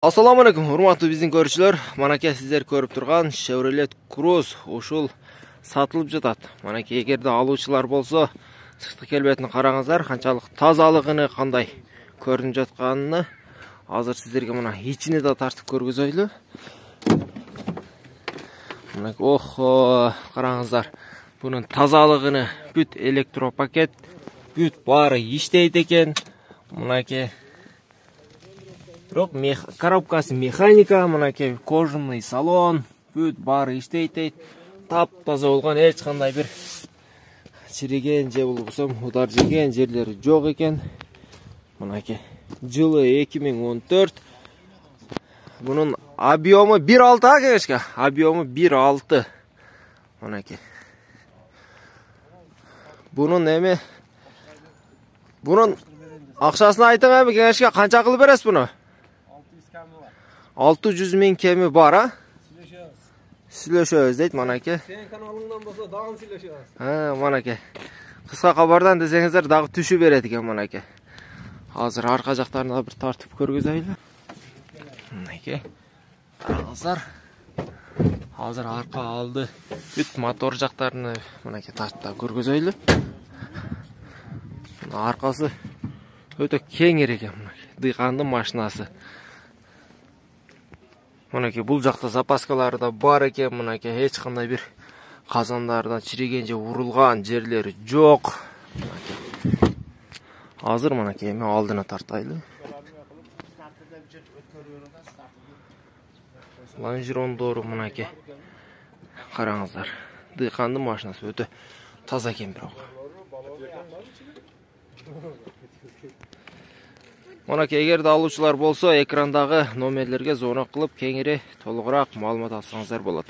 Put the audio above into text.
Assalamu alaikum, урматтуу биздин көрүүчүлөр. Манакей сиздер көрүп турган Chevrolet Cruze ушул сатылып жатат. Манакей эгерде алуучулар болсо, сырткы келбетин караңыздар, канчалык тазалыгыны, кандай көрүнүп жатканын азыр сиздерге мына ичине да тартып көргөзөйлү. Манакей, охо, караңыздар. Бунун тазалыгыны бүт электропакет, бүт баары иштейт экен. Манакей бирок коробкасы механика, манакей кожаный салон, бүт баары иштейт. Таптаза болгон, эч кандай бир чириген же болбосо удар жеген жерлери жок экен. Манакей жылы 2014. Бунун объему 1.6 кеңешке. Объему 1.6. Манакей. Бунун акчасын айтыңа эми кеңешке канча кылып бересиз буну? 600 миң кеми бар, а? Сүйлөшөбүз дейт, манакей. Сен каналыңдан болсо дагы сүйлөшөбүз. Манакей. Кыска кабардан десеңиздер дагы түшү берет экен, манакей. Азыр арка жактарына бир тартып көргөзөйлү. Манакей. Караңыздар. Азыр арка алды. Бүт мотор жактарына манакей тартып көргөзөйлү. Аркасы өтө кеңир экен, манакей. Дыйкандын машинасы. Манакей бул жакта запаскалары да бар экен, манакей эч кандай бир казандардан чириген же урулган жерлери жок. Азыр манакей эми алдына тартайлы. Лонжерондору манакей. Караңыздар. Дыйкандын машинасы өтө таза экен бирок. Манакей, эгерде алуучулар болсо, экрандагы номерлерге звонок кылып, кеңири толугураак маалымат алсаңыздар болот.